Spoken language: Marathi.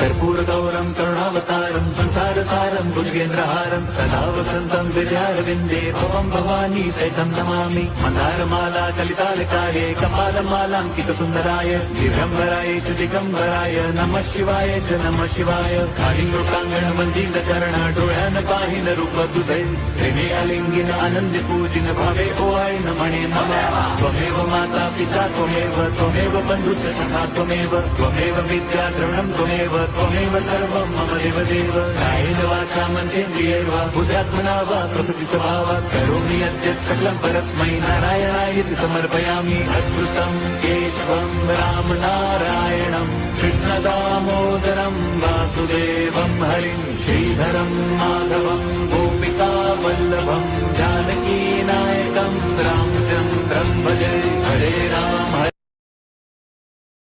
कर्पूर गौरम करुणावतारम संसार सारम भुजगेंद्रहारम सदा वसंतम विद्यारविंदे भवम भवानी सहितं नमामि मंदारमाला कलितालकारे कपालमालांकित सुंदराय दिगंबराय च दिगंबराय नमः शिवाय च नमः शिवाय खाली लोकांगण वंदित चरण डोळ्यान पाहिन रूप तुझे प्रेमे अलिंगिन आनंद पूजिन भावे ओवाळीन म्हणे नमः त्वमेव माता पिता त्वमेव बंधुच सखा त्वमेव विद्या द्रवणं त्वमेव सर्वं मम देव कायेन वाचा मनसेन्द्रियैर्वा बुद्ध्यात्मना वा प्रकृति स्वभावात् करोमि यद्यत् सकलं परस्मै नारायणायति समर्पयामि अच्युतं केशवं राम नारायणं कृष्णदामोदरं वासुदेवं हरिं श्रीधरं माधवं गोपिका वल्लभं जानकी नायकं रामचन्द्रं भजे हरे राम